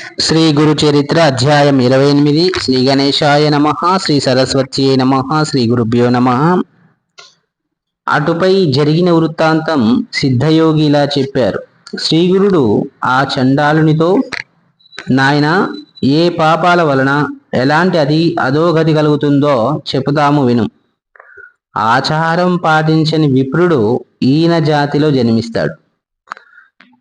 శ్రీ గురు చరిత్ర అధ్యాయం 28. శ్రీ గణేశాయ నమ, శ్రీ సరస్వతి నమ, శ్రీ గురుభ్యో నమ. అటుపై జరిగిన వృత్తాంతం సిద్ధయోగి ఇలా చెప్పారు. శ్రీగురుడు ఆ చండాలునితో, నాయన, ఏ పాపాల వలన ఎలాంటి అధోగతి కలుగుతుందో చెబుతాము విను. ఆచారం పాటించని విప్రుడు ఈయన జాతిలో జన్మిస్తాడు.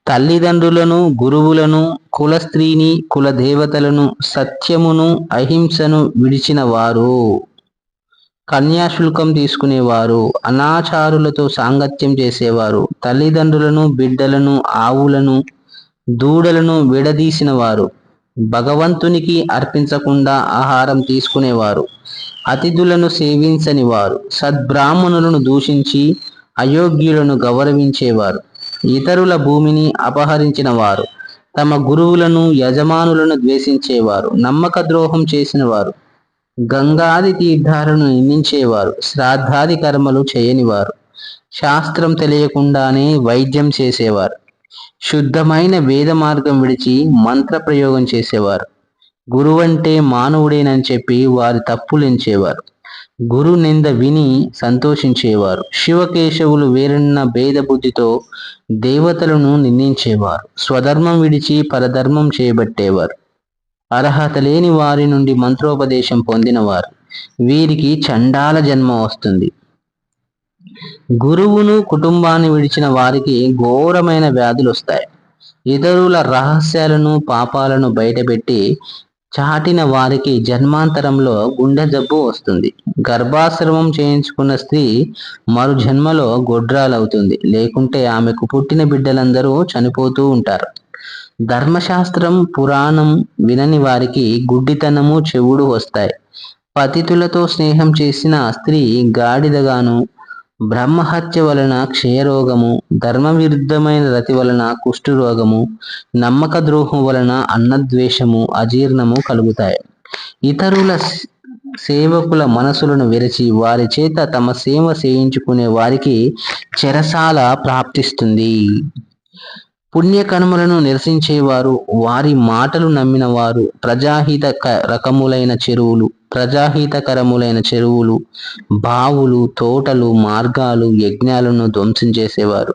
తల్లిదండ్రులను, గురువులను, కుల స్త్రీని, కుల దేవతలను, సత్యమును, అహింసను విడిచిన వారు, కన్యాశుల్కం తీసుకునేవారు, అనాచారులతో సాంగత్యం చేసేవారు, తల్లిదండ్రులను, బిడ్డలను, ఆవులను, దూడలను విడదీసిన వారు, భగవంతునికి అర్పించకుండా ఆహారం తీసుకునేవారు, అతిథులను సేవించని వారు, సద్బ్రాహ్మణులను దూషించి అయోగ్యులను గౌరవించేవారు, ఇతరుల భూమిని అపహరించిన వారు, తమ గురువులను, యజమానులను ద్వేషించేవారు, నమ్మక ద్రోహం చేసిన వారు, గంగాది తీర్థాలను నిందించేవారు, శ్రాద్ధాది కర్మలు చేయనివారు, శాస్త్రం తెలియకుండానే వైద్యం చేసేవారు, శుద్ధమైన వేద మార్గం విడిచి మంత్ర ప్రయోగం చేసేవారు, గురువంటే మానవుడేనని చెప్పి వారి తప్పులెంచేవారు, గురు నింద విని సంతోషించేవారు, శివకేశవులు వేరన్న భేద బుద్ధితో దేవతలను నిందించేవారు, స్వధర్మం విడిచి పరధర్మం చేయబట్టేవారు, అర్హత లేని వారి నుండి మంత్రోపదేశం పొందినవారు, వీరికి చండాల జన్మ వస్తుంది. గురువును, కుటుంబాన్ని విడిచిన వారికి ఘోరమైన వ్యాధులు వస్తాయి. ఇతరుల రహస్యాలను, పాపాలను బయటపెట్టి చాటిన వారికి జన్మాంతరంలో గుండె జబ్బు వస్తుంది. గర్భాశ్రమం చేయించుకున్న స్త్రీ మరు జన్మలో గొడ్రాలవుతుంది. లేకుంటే ఆమెకు పుట్టిన బిడ్డలందరూ చనిపోతూ ఉంటారు. ధర్మశాస్త్రం, పురాణం వినని వారికి గుడ్డితనము, చెవుడు వస్తాయి. పతితులతో స్నేహం చేసిన స్త్రీ గాడిదగాను, బ్రహ్మహత్య వలన క్షయరోగము, ధర్మ విరుద్ధమైన రతి వలన కుష్ఠరోగము, నమ్మక ద్రోహం వలన అన్నద్వేషము, అజీర్ణము కలుగుతాయి. ఇతరుల సేవకుల మనసులను విరచి వారి చేత తమ సేవ చేయించుకునే వారికి చెరసాల ప్రాప్తిస్తుంది. పుణ్యకర్మలను నిరసించేవారు, వారి మాటలు నమ్మిన వారు, ప్రజాహితకరములైన చెరువులు, బావులు, తోటలు, మార్గాలు, యజ్ఞాలను ధ్వంసం చేసేవారు,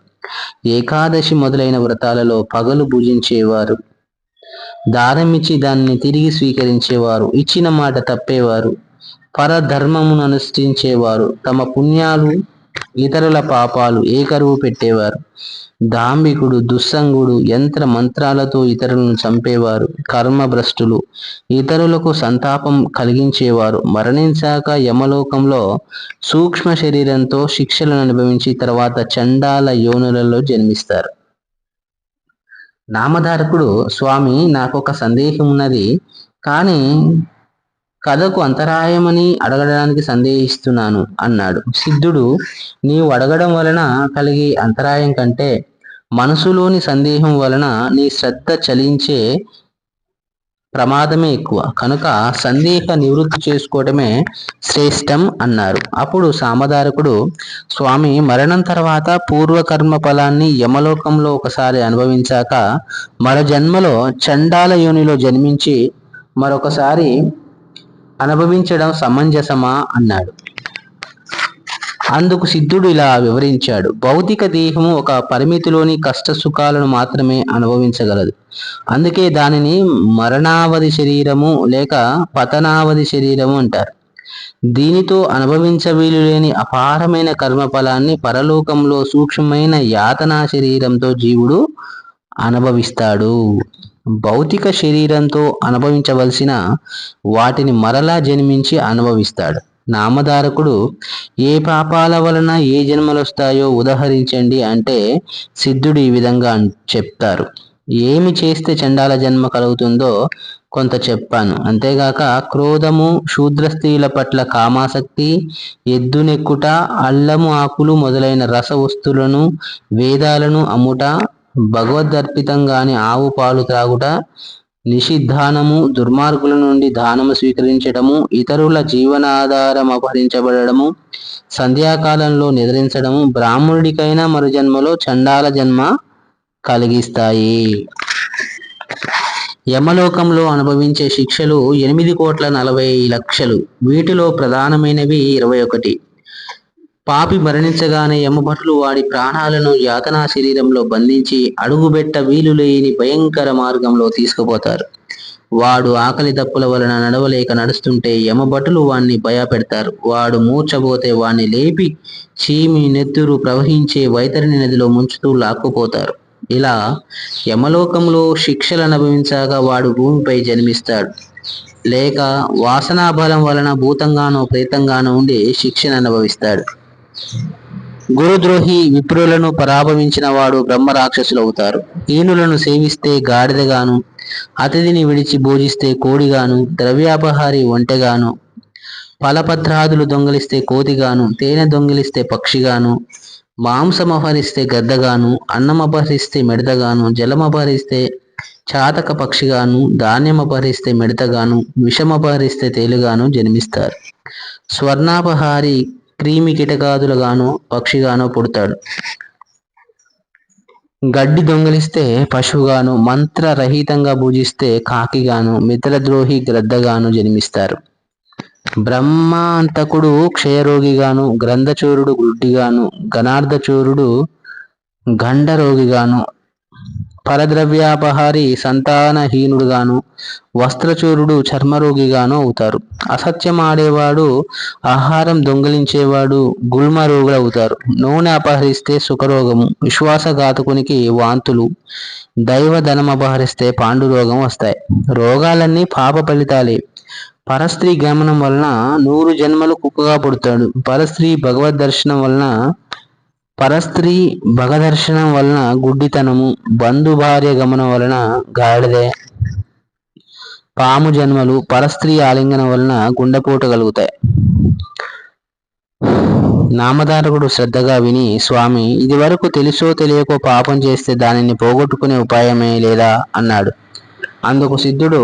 ఏకాదశి మొదలైన వ్రతాలలో పగలు భుజించేవారు, దానమిచ్చి దానిని తిరిగి స్వీకరించేవారు, ఇచ్చిన మాట తప్పేవారు, పరధర్మమును అనుష్ఠించేవారు, తమ పుణ్యాలు ఇతరుల పాపాలు ఏకరువు పెట్టేవారు, దాంభికుడు, దుస్సంగుడు, యంత్ర మంత్రాలతో ఇతరులను చంపేవారు, కర్మభ్రష్టులు, ఇతరులకు సంతాపం కలిగించేవారు, మరణించాక యమలోకంలో సూక్ష్మ శరీరంతో శిక్షలను అనుభవించి తర్వాత చండాల యోనులలో జన్మిస్తారు. నామధారకుడు, స్వామి, నాకొక సందేహం ఉన్నది, కానీ కథకు అంతరాయమని అడగడానికి సందేహిస్తున్నాను అన్నాడు. సిద్ధుడు, నీవు అడగడం వలన కలిగే అంతరాయం కంటే మనసులోని సందేహం వలన నీ శ్రద్ధ చలించే ప్రమాదమే ఎక్కువ, కనుక సందేహ నివృత్తి చేసుకోవడమే శ్రేష్టం అన్నారు. అప్పుడు సామధారకుడు, స్వామి, మరణం తర్వాత పూర్వకర్మ ఫలాన్ని యమలోకంలో ఒకసారి అనుభవించాక మరో జన్మలో చండాల యోనిలో జన్మించి మరొకసారి అనుభవించడం సమంజసమా అన్నాడు. అందుకు సిద్ధుడు ఇలా వివరించాడు. భౌతిక దేహము ఒక పరిమితిలోని కష్ట సుఖాలను మాత్రమే అనుభవించగలదు. అందుకే దానిని మరణావధి శరీరము లేక పతనావధి శరీరము అంటారు. దీనితో అనుభవించవీలు లేని అపారమైన కర్మఫలాన్ని పరలోకంలో సూక్ష్మమైన యాతనా శరీరంతో జీవుడు అనుభవిస్తాడు. భౌతిక శరీరంతో అనుభవించవలసిన వాటిని మరలా జన్మించి అనుభవిస్తాడు. నామధారకుడు, ఏ పాపాల వలన ఏ జన్మలు వస్తాయో ఉదహరించండి అంటే సిద్ధుడు ఈ విధంగా చెప్తారు. ఏమి చేస్తే చండాల జన్మ కలుగుతుందో కొంత చెప్పాను. అంతేగాక క్రోధము, శూద్ర స్త్రీల పట్ల కామాసక్తి, ఎద్దునెక్కుట, అల్లము ఆకులు మొదలైన రస వస్తువులను, వేదాలను అమ్ముట, భగవదర్పితంగాని ఆవు పాలు త్రాగుట, నిషిద్ధానము, దుర్మార్గుల నుండి దానము స్వీకరించడము, ఇతరుల జీవనాధారం అపహరించబడము, సంధ్యాకాలంలో నిద్రించడము బ్రాహ్మణుడికైనా మరు జన్మలో చండాల జన్మ కలిగిస్తాయి. యమలోకంలో అనుభవించే శిక్షలు 8,40,00,000. వీటిలో ప్రధానమైనవి 21. పాపి మరణించగానే యమభటులు వాడి ప్రాణాలను యాతనా శరీరంలో బంధించి అడుగుబెట్ట వీలులేని భయంకర మార్గంలో తీసుకుపోతారు. వాడు ఆకలి దప్పుల వలన నడవలేక నడుస్తుంటే యమభటులు వాణ్ణి భయపెడతారు. వాడు మూర్ఛపోతే వాణ్ణి లేపి చీమి నెత్తురు ప్రవహించే వైతరిణి నదిలో ముంచుతూ లాక్కుపోతారు. ఇలా యమలోకంలో శిక్షలు అనుభవించాక వాడు భూమిపై జన్మిస్తాడు, లేక వాసనా బలం వలన భూతంగానో ప్రేతంగానో ఉండి శిక్షను అనుభవిస్తాడు. గురుద్రోహి విప్రులను పరాభవించిన వాడు బ్రహ్మ రాక్షసులు అవుతారు. హీనులను సేవిస్తే గాడిదగాను, అతిథిని విడిచి భోజిస్తే కోడిగాను, ద్రవ్యాపహారి ఒంటెగాను, ఫలపత్రాదులు దొంగిలిస్తే కోతిగాను, తేనె దొంగిలిస్తే పక్షిగాను, మాంసం అపహరిస్తే గద్దగాను, అన్నం అపహరిస్తే మిడతగాను, జలం అపహరిస్తే చాతక పక్షిగాను, ధాన్యం అపహరిస్తే మిడతగాను, విషం అపహరిస్తే తేలుగాను జన్మిస్తారు. స్వర్ణాపహారి క్రిమి కీటకాదులుగాను పక్షిగాను పుడతాడు. గడ్డి దొంగిలిస్తే పశువుగాను, మంత్రరహితంగా పూజిస్తే కాకిగాను, మిత్రద్రోహి గ్రద్దగాను జన్మిస్తారు. బ్రహ్మాంతకుడు క్షయరోగిగాను, గ్రంథచోరుడు గుడ్డిగాను, గణార్ధచోరుడు గండరోగిగాను, పరద్రవ్యాపహారి సంతానహీనుడుగాను, వస్త్రచోరుడు చర్మరోగిగాను అవుతారు. అసత్యం ఆడేవాడు, ఆహారం దొంగిలించేవాడు గుల్మ రోగులు అవుతారు. నూనె అపహరిస్తే సుఖరోగము, విశ్వాసఘాతకునికి వాంతులు, దైవధనం అపహరిస్తే పాండురోగం వస్తాయి. రోగాలన్నీ పాప ఫలితాలే. పరస్త్రీ గమనం వలన 100 జన్మలు కుక్కగా పుడతాడు. పరస్త్రీ భగదర్శనం వలన గుడ్డితనము, బంధు భార్య గమనం వలన గాడిదే పాము జన్మలు, పరస్త్రీ ఆలింగనం వలన గుండెపోటు కలుగుతాయి. నామధారకుడు శ్రద్ధగా విని, స్వామి, ఇది వరకు తెలుసో తెలియకో పాపం చేస్తే దానిని పోగొట్టుకునే ఉపాయమే లేదా అన్నాడు. అందుకు సిద్ధుడు,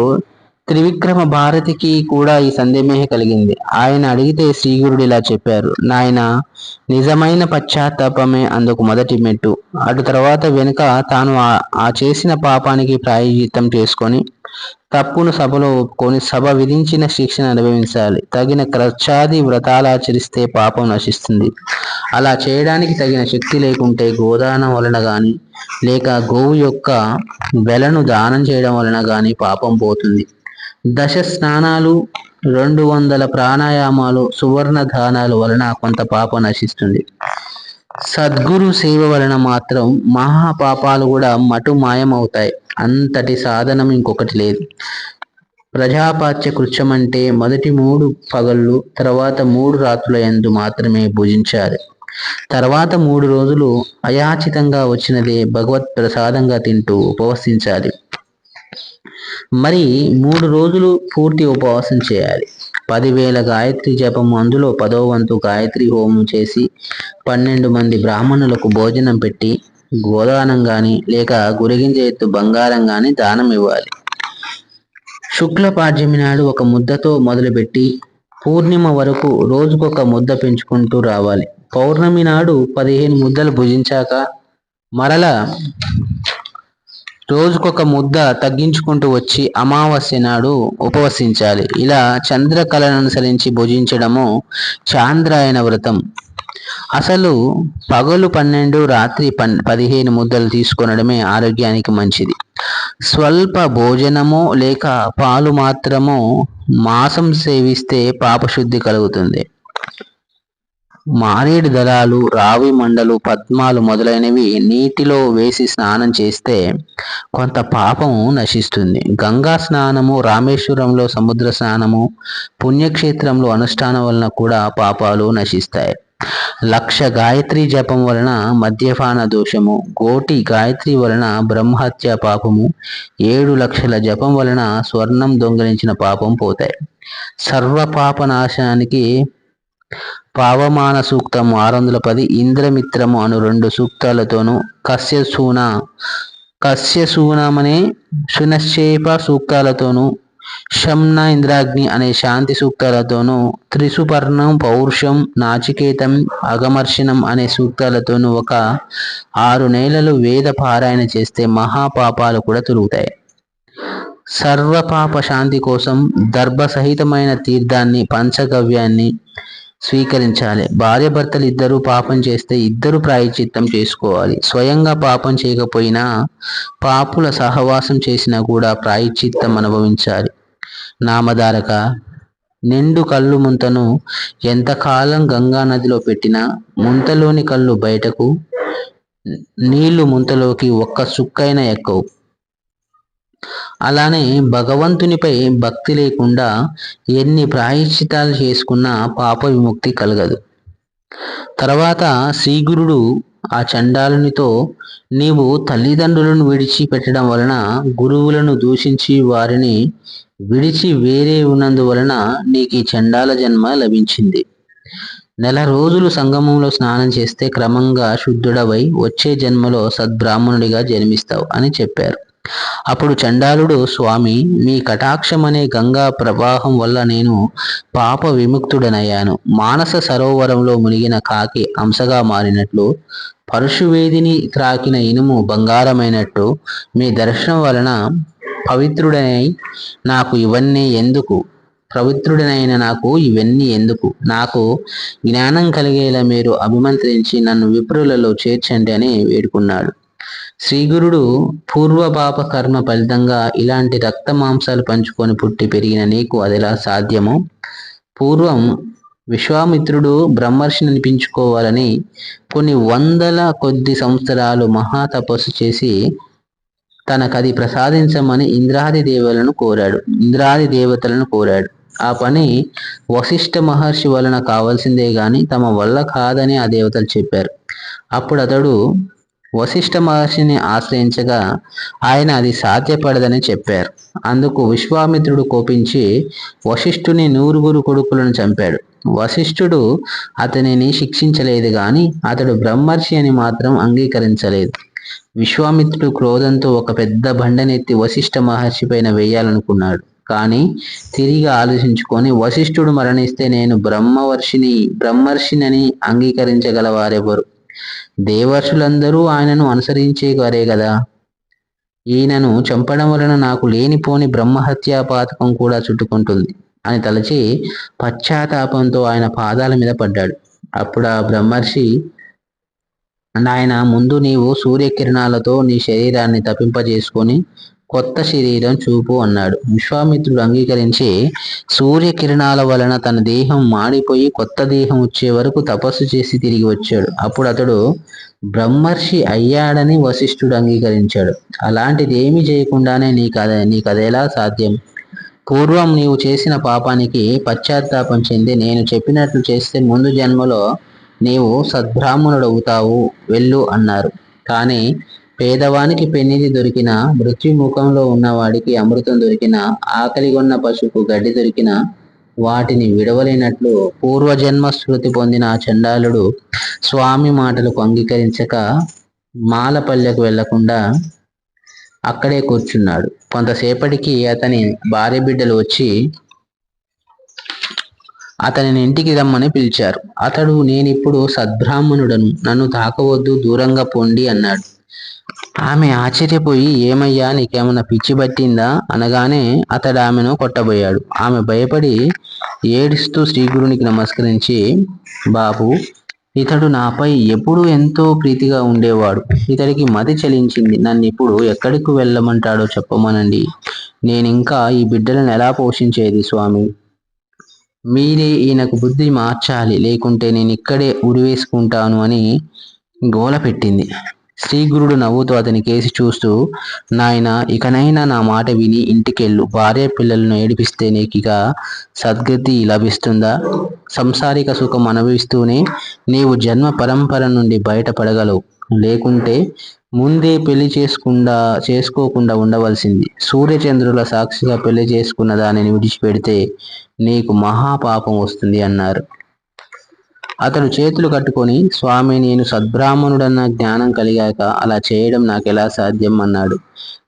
త్రివిక్రమ భారతికి కూడా ఈ సందేహమే కలిగింది. ఆయన అడిగితే శ్రీగురుడు ఇలా చెప్పారు, నాయన, నిజమైన పశ్చాత్తాపమే అందుకు మొదటి మెట్టు. అటు తర్వాత వెనుక తాను ఆ చేసిన పాపానికి ప్రాయశ్చిత్తం చేసుకొని తప్పును సభలో ఒప్పుకొని సభ విధించిన శిక్షను అనుభవించాలి. తగిన క్రచ్చాది వ్రతాలాచరిస్తే పాపం నశిస్తుంది. అలా చేయడానికి తగిన శక్తి లేకుంటే గోదానం వలన గాని, లేక గోవు యొక్క వెలను దానం చేయడం వలన గాని పాపం పోతుంది. 10 స్నానాలు, 200 ప్రాణాయామాలు, సువర్ణ దానాల వలన కొంత పాపం నశిస్తుంది. సద్గురు సేవ వలన మాత్రం మహాపాపాలు కూడా మటు మాయమవుతాయి. అంతటి సాధనం ఇంకొకటి లేదు. ప్రజాపాత్య కృత్యం అంటే మొదటి 3 పగళ్ళు, తర్వాత 3 రాత్రుల యందు మాత్రమే భుజించాలి. తర్వాత 3 రోజులు అయాచితంగా వచ్చినదే భగవత్ ప్రసాదంగా తింటూ ఉపవసించాలి. మరి 3 రోజులు పూర్తి ఉపవాసం చేయాలి. 10,000 గాయత్రి జపం, అందులో 10వ వంతు గాయత్రి హోమం చేసి 12 మంది బ్రాహ్మణులకు భోజనం పెట్టి గోదానం గాని, లేక గురిగింజ ఎత్తు బంగారం గాని దానం ఇవ్వాలి. శుక్ల పాడ్యమి నాడు ఒక ముద్దతో మొదలుపెట్టి పూర్ణిమ వరకు రోజుకొక ముద్ద పెంచుకుంటూ రావాలి. పౌర్ణమి నాడు 15 ముద్దలు భుజించాక మరలా రోజుకొక ముద్ద తగ్గించుకుంటూ వచ్చి అమావాస్య నాడు ఉపవసించాలి. ఇలా చంద్రకళను అనుసరించి భుజించడము చాంద్రాయణ వ్రతం. అసలు పగలు 12, రాత్రి 15 ముద్దలు తీసుకొనడమే ఆరోగ్యానికి మంచిది. స్వల్ప భోజనమో లేక పాలు మాత్రమో మాంసం సేవిస్తే పాపశుద్ధి కలుగుతుంది. మారేడు దళాలు, రావి మండలు, పద్మాలు మొదలైనవి నీటిలో వేసి స్నానం చేస్తే కొంత పాపం నశిస్తుంది. గంగా స్నానము, రామేశ్వరంలో సముద్ర స్నానము, పుణ్యక్షేత్రంలో అనుష్ఠానం వలన కూడా పాపాలు నశిస్తాయి. 1,00,000 గాయత్రి జపం వలన మద్యపాన దోషము, 1,00,000 గాయత్రి వలన బ్రహ్మహత్య పాపము, 7 లక్షల జపం వలన స్వర్ణం దొంగిలించిన పాపం పోతాయి. సర్వ పాప నాశనానికి పావమాన సూక్తము 610, ఇంద్రమిత్రము అను 2 సూక్తాలతోనూ, కస్యసూనమనే సునశ్చేప సూక్తాలతోనూ, శంన ఇంద్రాగ్ని అనే శాంతి సూక్తాలతోనూ, త్రిసుపర్ణం, పౌరుషం, నాచికేతం, అగమర్షణం అనే సూక్తాలతోనూ ఒక 6 నెలలు వేద పారాయణ చేస్తే మహాపాపాలు కూడా తొలుగుతాయి. సర్వపాప శాంతి కోసం దర్భసహితమైన తీర్థాన్ని పంచగవ్యాన్ని స్వీకరించాలి. భార్యాభర్తలు ఇద్దరు పాపం చేస్తే ఇద్దరు ప్రాయశ్చిత్తం చేసుకోవాలి. స్వయంగా పాపం చేయకపోయినా పాపుల సహవాసం చేసినా కూడా ప్రాయశ్చిత్తం అనుభవించాలి. నామధారక నిండు కళ్ళు ముంతను ఎంతకాలం గంగా నదిలో పెట్టినా ముంతలోని కళ్ళు బయటకు, నీళ్లు ముంతలోకి ఒక్క చుక్కైనా ఎక్కవు. అలానే భగవంతునిపై భక్తి లేకుండా ఎన్ని ప్రాయశ్చితాలు చేసుకున్నా పాప విముక్తి కలగదు. తర్వాత శ్రీగురుడు ఆ చండాలునితో, నీవు తల్లిదండ్రులను విడిచిపెట్టడం వలన, గురువులను దూషించి వారిని విడిచి వేరే ఉన్నందువలన నీకు ఈ చండాల జన్మ లభించింది. నెల రోజులు సంగమంలో స్నానం చేస్తే క్రమంగా శుద్ధుడవై వచ్చే జన్మలో సద్బ్రాహ్మణుడిగా జన్మిస్తావు అని చెప్పారు. అప్పుడు చండాలుడు, స్వామి, మీ కటాక్షం అనే గంగా ప్రవాహం వల్ల నేను పాప విముక్తుడనయ్యాను. మానస సరోవరంలో మునిగిన కాకి అంశగా మారినట్లు, పరశువేదిని త్రాకిన ఇనుము బంగారమైనట్టు మీ దర్శనం వలన పవిత్రుడనై నాకు ఇవన్నీ ఎందుకు పవిత్రుడనైన ఇవన్నీ ఎందుకు? నాకు జ్ఞానం కలిగేలా మీరు అభిమంత్రించి నన్ను విప్రులలో చేర్చండి అని వేడుకున్నాడు. శ్రీగురుడు, పూర్వపాప కర్మ ఫలితంగా ఇలాంటి రక్త మాంసాలు పంచుకొని పుట్టి పెరిగిన నీకు అదెలా సాధ్యమో? పూర్వం విశ్వామిత్రుడు బ్రహ్మర్షిని అనిపించుకోవాలని కొన్ని వందల కొద్ది సంవత్సరాలు మహా తపస్సు చేసి తనకది ప్రసాదించమని ఇంద్రాది దేవతలను కోరాడు. ఆ పని వశిష్ఠ మహర్షి వలన కావాల్సిందే గాని తమ వల్ల కాదని ఆ దేవతలు చెప్పారు. అప్పుడు అతడు వశిష్ఠ మహర్షిని ఆశ్రయించగా ఆయన అది సాధ్యపడదని చెప్పారు. అందుకు విశ్వామిత్రుడు కోపించి వశిష్ఠుని 9 కొడుకులను చంపాడు. వశిష్ఠుడు అతనిని శిక్షించలేదు గాని అతడు బ్రహ్మర్షి అని మాత్రం అంగీకరించలేదు. విశ్వామిత్రుడు క్రోధంతో ఒక పెద్ద బండనెత్తి వశిష్ఠ మహర్షి పైన వేయాలనుకున్నాడు. కానీ తిరిగి ఆలోచించుకొని, వశిష్ఠుడు మరణిస్తే నేను బ్రహ్మర్షినని అంగీకరించగలవారెవరు? దేవర్షులందరూ ఆయనను అనుసరించేవారే గదా. ఈయనను చంపడం వలన నాకు లేనిపోని బ్రహ్మహత్యా పాతకం కూడా చుట్టుకుంటుంది అని తలచి పశ్చాత్తాపంతో ఆయన పాదాల మీద పడ్డాడు. అప్పుడు ఆ బ్రహ్మర్షి, నాయన, ముందు నీవు సూర్యకిరణాలతో నీ శరీరాన్ని తప్పింపజేసుకొని కొత్త శరీరం చూపు అన్నాడు. విశ్వామిత్రుడు అంగీకరించి సూర్యకిరణాల వలన తన దేహం మాడిపోయి కొత్త దేహం వచ్చే వరకు తపస్సు చేసి తిరిగి వచ్చాడు. అప్పుడు అతడు బ్రహ్మర్షి అయ్యాడని వశిష్ఠుడు అంగీకరించాడు. అలాంటిది ఏమీ చేయకుండానే నీకదెలా సాధ్యం? పూర్వం నీవు చేసిన పాపానికి పశ్చాత్తాపం చెంది నేను చెప్పినట్లు చేస్తే ముందు జన్మలో నీవు సద్బ్రాహ్మణుడవుతావు, వెళ్ళు అన్నారు. కానీ పేదవానికి పెన్నిది దొరికినా, మృత్యుముఖంలో ఉన్నవాడికి అమృతం దొరికినా, ఆకలిగొన్న పశువుకు గడ్డి దొరికినా వాటిని విడవలేనట్లు పూర్వజన్మ స్మృతి పొందిన ఆ చండాలుడు స్వామి మాటలకు అంగీకరించక మాలపల్లెకు వెళ్లకుండా అక్కడే కూర్చున్నాడు. కొంతసేపటికి అతని భార్య బిడ్డలు వచ్చి అతనిని ఇంటికి రమ్మని పిలిచారు. అతడు, నేనిప్పుడు సద్బ్రాహ్మణుడను, నన్ను తాకవద్దు, దూరంగా పొండి అన్నాడు. ఆమె ఆశ్చర్యపోయి, ఏమయ్యా, నీకేమన్నా పిచ్చి పట్టిందా అనగానే అతడు ఆమెను కొట్టబోయాడు. ఆమె భయపడి ఏడుస్తూ శ్రీగురునికి నమస్కరించి, బాబు, ఇతడు నాపై ఎప్పుడూ ఎంతో ప్రీతిగా ఉండేవాడు. ఇతడికి మతి చలించింది. నన్ను ఇప్పుడు ఎక్కడికి వెళ్ళమంటాడో చెప్పమనండి. నేనింకా ఈ బిడ్డలను ఎలా పోషించేది స్వామి? మీరే ఈయనకు బుద్ధి మార్చాలి, లేకుంటే నేను ఇక్కడే ఉరివేసుకుంటాను అని గోల పెట్టింది. శ్రీగురుడు నవ్వుతూ అతని కేసి చూస్తూ, నాయనా, ఇకనైనా నా మాట విని ఇంటికెళ్ళు. భార్య పిల్లలను ఏడిపిస్తే నీకిక సద్గతి లభిస్తుందా? సంసారిక సుఖం అనుభవిస్తూనే నీవు జన్మ పరంపర నుండి బయటపడగలవు. లేకుంటే ముందే పెళ్లి చేసుకోకుండా ఉండవలసింది. సూర్యచంద్రుల సాక్షిగా పెళ్లి చేసుకున్న దానిని విడిచిపెడితే నీకు మహాపాపం వస్తుంది అన్నారు. అతడు చేతులు కట్టుకొని, స్వామి, నేను సద్బ్రాహ్మణుడన్న జ్ఞానం కలిగాక అలా చేయడం నాకెలా సాధ్యం అన్నాడు.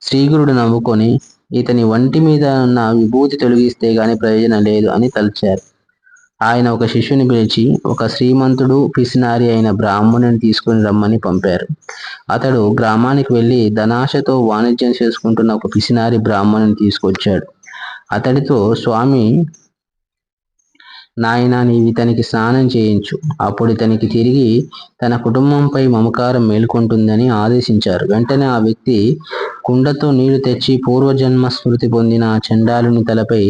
శ్రీగురుడు నవ్వుకొని, ఇతని వంటి మీద ఉన్న విభూతి తొలగిస్తే గాని ప్రయోజనం లేదు అని తలచారు. ఆయన ఒక శిష్యుని పిలిచి ఒక శ్రీమంతుడు పిసినారి అయిన బ్రాహ్మణుని తీసుకుని రమ్మని పంపారు. అతడు గ్రామానికి వెళ్ళి ధనాశతో వాణిజ్యం చేసుకుంటున్న ఒక పిసినారి బ్రాహ్మణుని తీసుకొచ్చాడు. అతడితో, స్వామి, నాయనా, నీవు ఇతనికి స్నానం చేయించు, అప్పుడు ఇతనికి తిరిగి తన కుటుంబంపై మమకారం మేలుకొంటుందని ఆదేశించారు. వెంటనే ఆ వ్యక్తి కుండతో నీళ్లు తెచ్చి పూర్వజన్మ స్మృతి పొందిన ఆ చండాలుని తలపై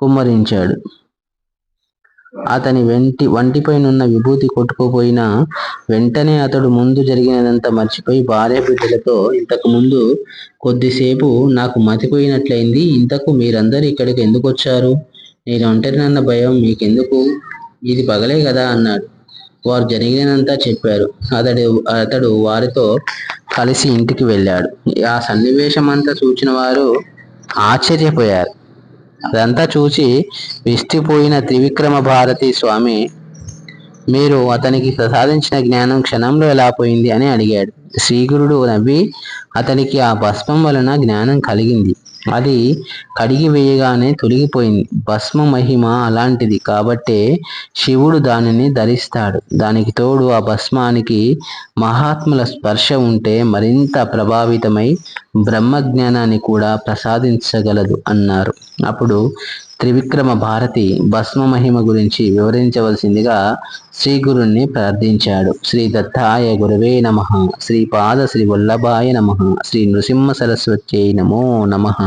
కుమ్మరించాడు. అతని వంటిపైనున్న విభూతి కొట్టుకుపోయినా వెంటనే అతడు ముందు జరిగినదంతా మర్చిపోయి భార్య బిడ్డలతో, ఇంతకు ముందు కొద్దిసేపు నాకు మతిపోయినట్లయింది, ఇంతకు మీరందరూ ఇక్కడికి ఎందుకు వచ్చారు? నేను ఒంటరినన్న భయం మీకెందుకు? ఇది పగలే కదా అన్నాడు. వారు జరిగినంతా చెప్పారు. అతడు వారితో కలిసి ఇంటికి వెళ్ళాడు. ఆ సన్నివేశమంతా చూచిన వారు ఆశ్చర్యపోయారు. అదంతా చూసి విస్తుపోయిన త్రివిక్రమ భారతి స్వామి, మీరు అతనికి ప్రసాదించిన జ్ఞానం క్షణంలో ఎలా పోయింది అని అడిగాడు. శ్రీగురుడు నవ్వి, అతనికి ఆ భస్మం వలన జ్ఞానం కలిగింది, అది కడిగి వేయగానే తొలగిపోయింది. భస్మ మహిమ అలాంటిది కాబట్టే శివుడు దానిని ధరిస్తాడు. దానికి తోడు ఆ భస్మానికి మహాత్ముల స్పర్శ ఉంటే మరింత ప్రభావితమై బ్రహ్మజ్ఞానాన్ని కూడా ప్రసాదించగలదు అన్నారు. అప్పుడు త్రివిక్రమ భారతి భస్మ మహిమ గురించి వివరించవలసిందిగా శ్రీ గురుణ్ణి ప్రార్థించాడు. శ్రీ దత్తాయ గురవే నమః. శ్రీపాద శ్రీ వల్లభాయ నమః. శ్రీ నృసింహ సరస్వత్యై నమో నమః.